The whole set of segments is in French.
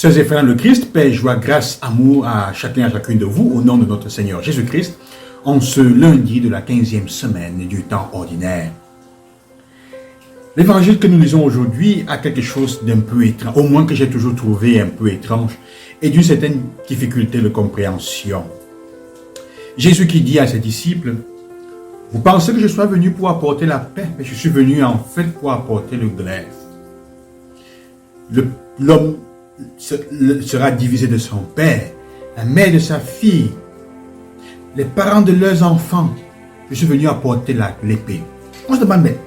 Chers et frères dans le Christ, paix, joie, grâce, amour à chacun et à chacune de vous, au nom de notre Seigneur Jésus-Christ, en ce lundi de la 15e semaine du temps ordinaire. L'évangile que nous lisons aujourd'hui a quelque chose d'un peu étrange, au moins que j'ai toujours trouvé un peu étrange, et d'une certaine difficulté de compréhension. Jésus qui dit à ses disciples, « Vous pensez que je sois venu pour apporter la paix, mais je suis venu en fait pour apporter le glaive. » L'homme sera divisé de son père, la mère de sa fille, les parents de leurs enfants. Je suis venu apporter l'épée. On se demande, mais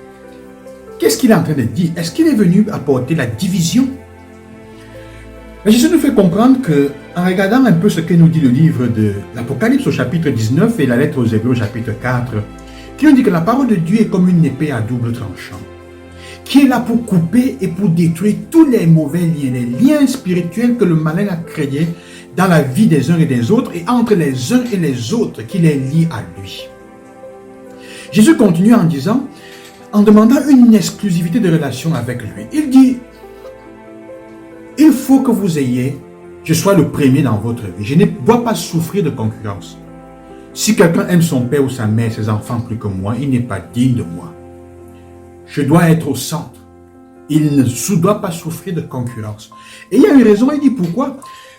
qu'est-ce qu'il est en train de dire? Est-ce qu'il est venu apporter la division? Mais Jésus nous fait comprendre que, en regardant un peu ce que nous dit le livre de l'Apocalypse au chapitre 19 et la lettre aux Hébreux au chapitre 4, qui nous dit que la parole de Dieu est comme une épée à double tranchant, qui est là pour couper et pour détruire tous les mauvais liens, les liens spirituels que le malin a créés dans la vie des uns et des autres et entre les uns et les autres qui les lient à lui. Jésus continue en disant, en demandant une exclusivité de relation avec lui. Il dit, il faut que vous ayez, je sois le premier dans votre vie. Je ne dois pas souffrir de concurrence. Si quelqu'un aime son père ou sa mère, ses enfants plus que moi, il n'est pas digne de moi. Je dois être au centre. Il ne doit pas souffrir de concurrence. Et il y a une raison, il dit pourquoi?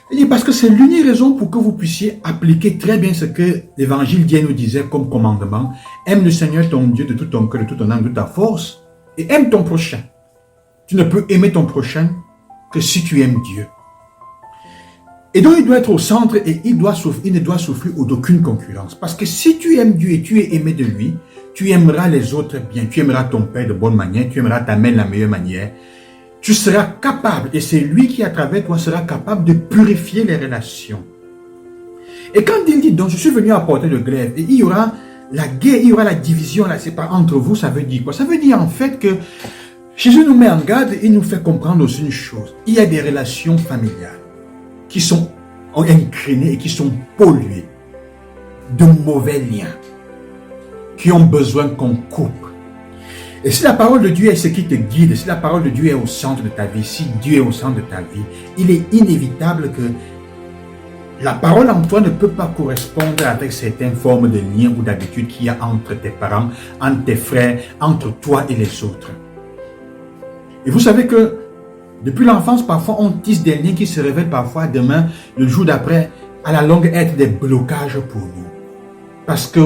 Il dit parce que c'est l'unique raison pour que vous puissiez appliquer très bien ce que l'évangile d'hier nous disait comme commandement. Aime le Seigneur ton Dieu de tout ton cœur, de toute ton âme, de toute ta force, et aime ton prochain. Tu ne peux aimer ton prochain que si tu aimes Dieu. Et donc il doit être au centre et il ne doit souffrir d'aucune concurrence. Parce que si tu aimes Dieu et tu es aimé de lui, tu aimeras les autres bien, tu aimeras ton père de bonne manière, tu aimeras ta mère de la meilleure manière. Tu seras capable, et c'est lui qui à travers toi sera capable de purifier les relations. Et quand il dit donc, je suis venu apporter le glaive, et il y aura la guerre, il y aura la division, la séparation entre vous, ça veut dire quoi? Ça veut dire en fait que Jésus nous met en garde et nous fait comprendre aussi une chose. Il y a des relations familiales qui sont inclinées et qui sont polluées de mauvais liens, qui ont besoin qu'on coupe. Et si la parole de Dieu est ce qui te guide, si la parole de Dieu est au centre de ta vie, si Dieu est au centre de ta vie, il est inévitable que la parole en toi ne peut pas correspondre avec certaines formes de liens ou d'habitudes qu'il y a entre tes parents, entre tes frères, entre toi et les autres. Et vous savez que depuis l'enfance, parfois on tisse des liens qui se révèlent parfois demain, le jour d'après, à la longue être des blocages pour nous. Parce que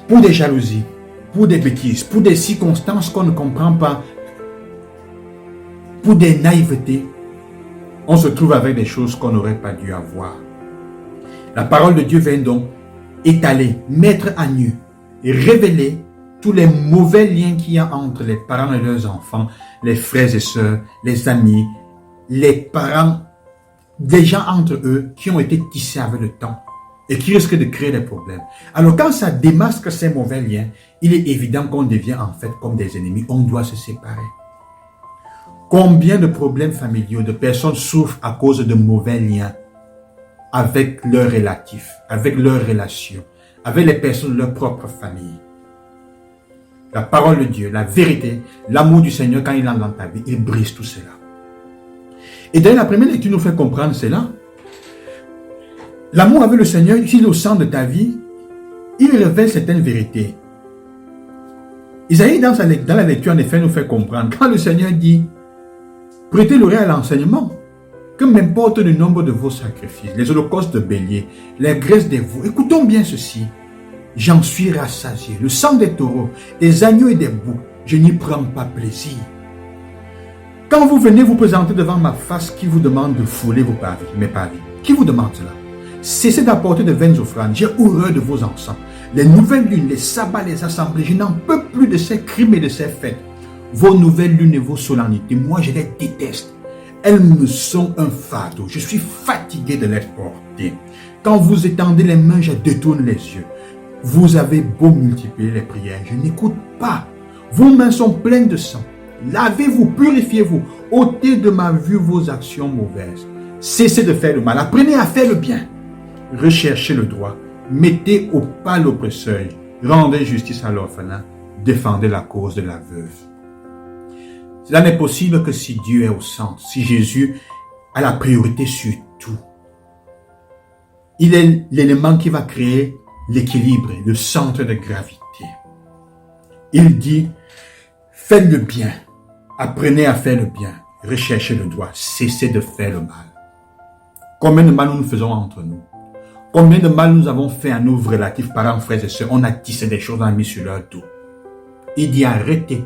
pour des jalousies, pour des bêtises, pour des circonstances qu'on ne comprend pas, pour des naïvetés, on se trouve avec des choses qu'on n'aurait pas dû avoir. La parole de Dieu vient donc étaler, mettre à nu et révéler tous les mauvais liens qu'il y a entre les parents et leurs enfants, les frères et sœurs, les amis, les parents, des gens entre eux qui ont été tissés avec le temps et qui risquent de créer des problèmes. Alors quand ça démasque ces mauvais liens, il est évident qu'on devient en fait comme des ennemis. On doit se séparer. Combien de problèmes familiaux, de personnes souffrent à cause de mauvais liens avec leurs relatifs, avec leurs relations, avec les personnes de leur propre famille. La parole de Dieu, la vérité, l'amour du Seigneur, quand il entre dans ta vie, il brise tout cela. Et d'ailleurs, la première lecture nous fait comprendre cela. L'amour avec le Seigneur, s'il est au centre de ta vie, il révèle certaines vérités. Isaïe, dans la lecture, en effet, nous fait comprendre. Quand le Seigneur dit, prêtez l'oreille à l'enseignement, que m'importe le nombre de vos sacrifices, les holocaustes de bélier, les graisses des veaux. Écoutons bien ceci. J'en suis rassasié. Le sang des taureaux, des agneaux et des boucs, je n'y prends pas plaisir. Quand vous venez vous présenter devant ma face, qui vous demande de fouler mes pavis? Qui vous demande cela? Cessez d'apporter de vaines offrandes. J'ai horreur de vos encens. Les nouvelles lunes, les sabbats, les assemblées, je n'en peux plus de ces crimes et de ces fêtes. Vos nouvelles lunes et vos solennités, moi je les déteste. Elles me sont un fardeau. Je suis fatigué de les porter. Quand vous étendez les mains, je détourne les yeux. Vous avez beau multiplier les prières, je n'écoute pas. Vos mains sont pleines de sang. Lavez-vous, purifiez-vous. Ôtez de ma vue vos actions mauvaises. Cessez de faire le mal. Apprenez à faire le bien. Recherchez le droit. Mettez au pas l'oppresseur. Rendez justice à l'orphelin. Défendez la cause de la veuve. Cela n'est possible que si Dieu est au centre, si Jésus a la priorité sur tout. Il est l'élément qui va créer l'équilibre, le centre de gravité. Il dit, faites le bien, apprenez à faire le bien, recherchez le droit, cessez de faire le mal. Combien de mal nous faisons entre nous? Combien de mal nous avons fait à nos relatifs parents, frères et sœurs? On a tissé des choses, on a mis sur leur dos. Il dit arrêtez.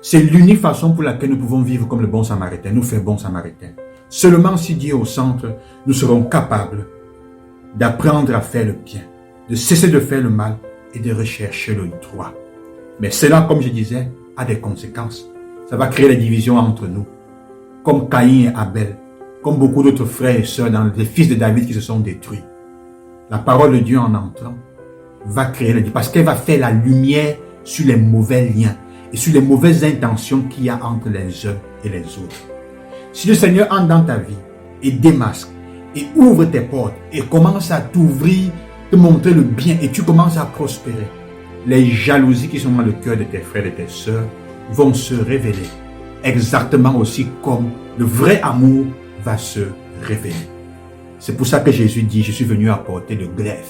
C'est l'unique façon pour laquelle nous pouvons vivre comme le bon samaritain, nous faire bon samaritain. Seulement si Dieu est au centre, nous serons capables d'apprendre à faire le bien, de cesser de faire le mal et de rechercher le droit. Mais cela, comme je disais, a des conséquences. Ça va créer des divisions entre nous, comme Caïn et Abel, comme beaucoup d'autres frères et sœurs dans les fils de David qui se sont détruits. La parole de Dieu en entrant va créer le division, parce qu'elle va faire la lumière sur les mauvais liens et sur les mauvaises intentions qu'il y a entre les uns et les autres. Si le Seigneur entre dans ta vie et démasque et ouvre tes portes et commence à t'ouvrir, te montrer le bien et tu commences à prospérer, les jalousies qui sont dans le cœur de tes frères et de tes sœurs vont se révéler, exactement aussi comme le vrai amour va se révéler. C'est pour ça que Jésus dit, je suis venu apporter le glaive.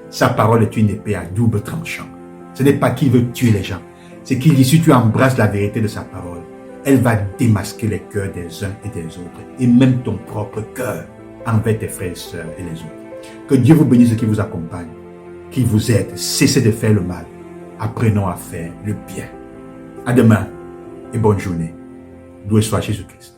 Sa parole est une épée à double tranchant. Ce n'est pas qu'il veut tuer les gens, c'est qu'il dit, si tu embrasses la vérité de sa parole, elle va démasquer les cœurs des uns et des autres, et même ton propre cœur envers tes frères et sœurs et les autres. Que Dieu vous bénisse et qu'il vous accompagne, qu'il vous aide. Cessez de faire le mal. Apprenons à faire le bien. À demain et bonne journée. Loué soit Jésus-Christ.